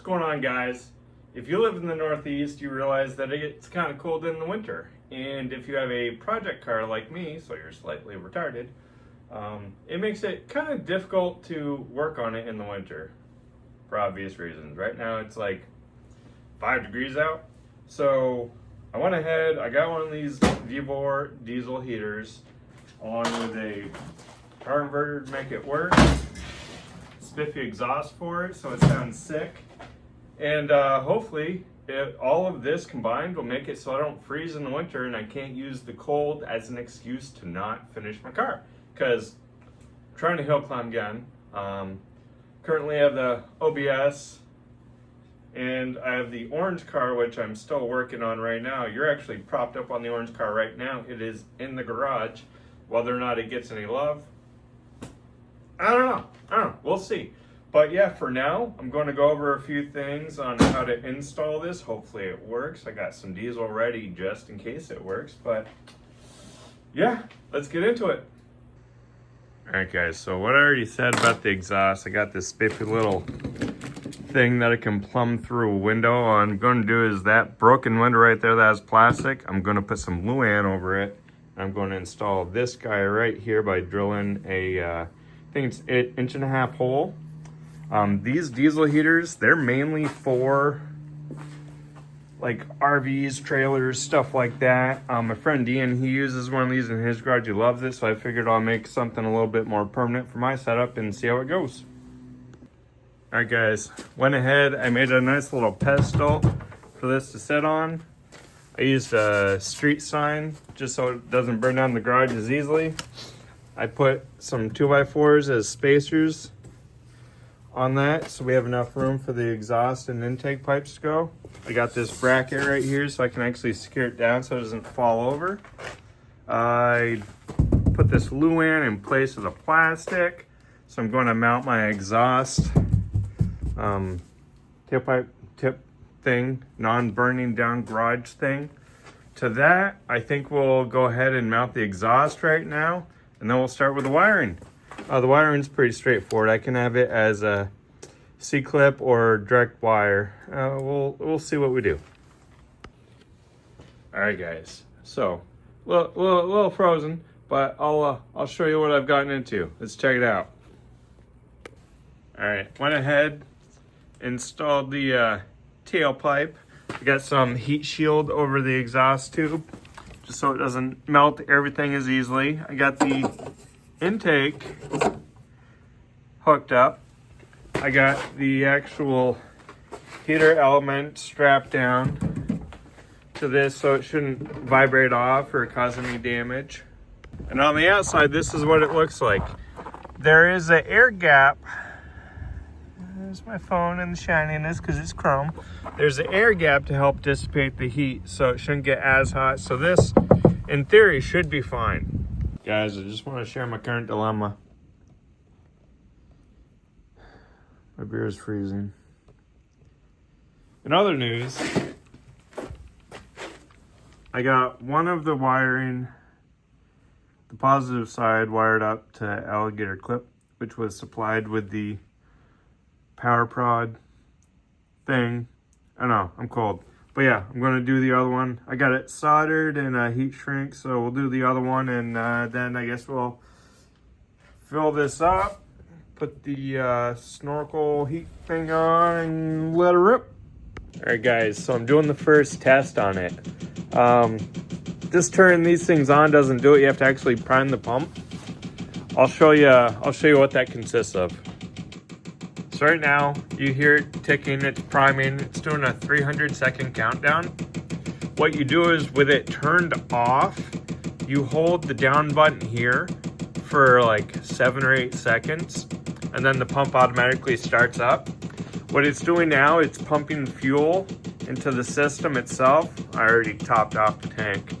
What's going on, guys? If you live in the Northeast, you realize that it's kind of cold in the winter. And if you have a project car like me, so you're slightly retarded, it makes it kind of difficult to work on it in the winter for obvious reasons. Right now it's like 5 degrees out. So I went ahead, I got one of these Vevor Diesel heaters along with a power inverter to make it work, spiffy exhaust for it so it sounds sick, and hopefully all of this combined will make it so I don't freeze in the winter and I can't use the cold as an excuse to not finish my car, because I'm trying to hill climb again. Currently I have the OBS and I have the orange car, which I'm still working on right now. You're actually propped up on the orange car right now. It is in the garage. Whether or not it gets any love, I don't know. We'll see. But yeah, for now, I'm going to go over a few things on how to install this. Hopefully it works. I got some diesel ready just in case it works. But yeah, let's get into it. All right, guys. So what I already said about the exhaust, I got this spiffy little thing that I can plumb through a window. All I'm going to do is that broken window right there that has plastic, I'm going to put some Luan over it. I'm going to install this guy right here by drilling a, I think it's an 1.5 inch hole. These diesel heaters, they're mainly for like RVs, trailers, stuff like that. My friend Ian, he uses one of these in his garage. He loves it, so I figured I'll make something a little bit more permanent for my setup and see how it goes. All right, guys, went ahead, I made a nice little pedestal for this to sit on. I used a street sign just so it doesn't burn down the garage as easily. I put some 2x4s as spacers on that so we have enough room for the exhaust and intake pipes to go. I got this bracket right here so I can actually secure it down so it doesn't fall over. I put this Luan in place of the plastic, so I'm going to mount my exhaust tip thing, non-burning down garage thing to that. I think we'll go ahead and mount the exhaust right now, and then we'll start with the wiring. The wiring's pretty straightforward. I can have it as a C-clip or direct wire. We'll see what we do. All right, guys. So, a little frozen, but I'll show you what I've gotten into. Let's check it out. All right, went ahead, installed the tailpipe. I got some heat shield over the exhaust tube just so it doesn't melt everything as easily. I got the intake hooked up. I got the actual heater element strapped down to this so it shouldn't vibrate off or cause any damage. And on the outside, this is what it looks like. There is an air gap. There's my phone and the shininess because it's chrome. There's an air gap to help dissipate the heat so it shouldn't get as hot. So this, in theory, should be fine. Guys, I just want to share my current dilemma. My beer is freezing. In other news, I got one of the wiring, the positive side, wired up to alligator clip, which was supplied with the power prod thing. I know, I'm cold. But yeah, I'm going to do the other one. I got it soldered and a heat shrink, so we'll do the other one, and then I guess we'll fill this up, put the snorkel heat thing on, and let it rip. All right, guys, so I'm doing the first test on it. Just turning these things on doesn't do it. You have to actually prime the pump. I'll show you what that consists of. So right now, you hear it ticking, it's priming, it's doing a 300-second countdown. What you do is, with it turned off, you hold the down button here for like 7 or 8 seconds, and then the pump automatically starts up. What it's doing now, it's pumping fuel into the system itself. I already topped off the tank.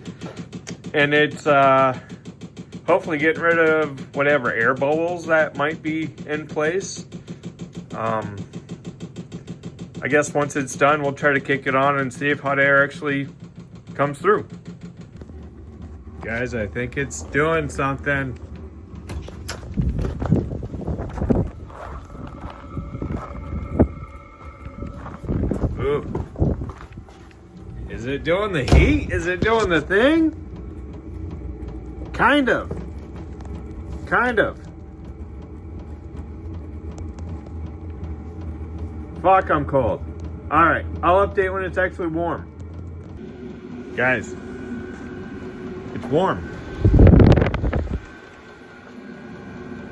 And it's hopefully getting rid of whatever air bubbles that might be in place. I guess once it's done, we'll try to kick it on and see if hot air actually comes through. Guys, I think it's doing something. Ooh. Is it doing the heat? Is it doing the thing? Kind of. Kind of. Fuck, I'm cold. Alright, I'll update when it's actually warm. Guys, it's warm.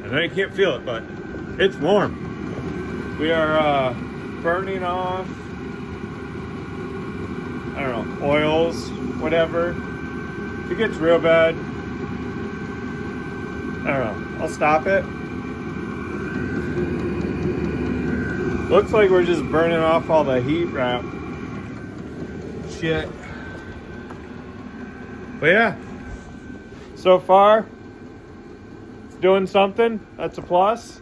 I know you can't feel it, but it's warm. We are burning off, I don't know, oils, whatever. If it gets real bad, I don't know, I'll stop it. Looks like we're just burning off all the heat wrap shit. But yeah, so far it's doing something. That's a plus.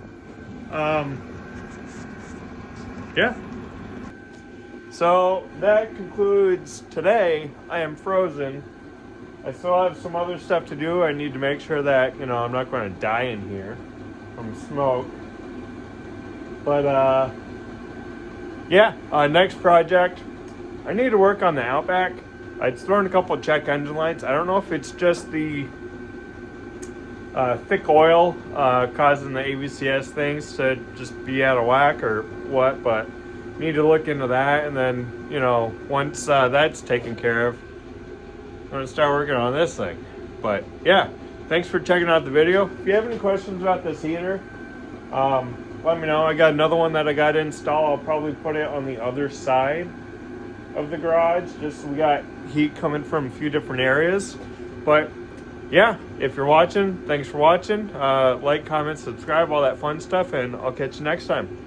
Yeah. So that concludes today. I am frozen. I still have some other stuff to do. I need to make sure that, I'm not going to die in here from smoke. But yeah, next project, I need to work on the Outback. I'd thrown a couple of check engine lights. I don't know if it's just the thick oil causing the AVCS things to just be out of whack or what, but need to look into that. And then, once that's taken care of, I'm going to start working on this thing. But yeah, thanks for checking out the video. If you have any questions about this heater, let me know. I got another one that I got to install. I'll probably put it on the other side of the garage, just so we got heat coming from a few different areas. But yeah, if you're watching, thanks for watching. Like, comment, subscribe, all that fun stuff, and I'll catch you next time.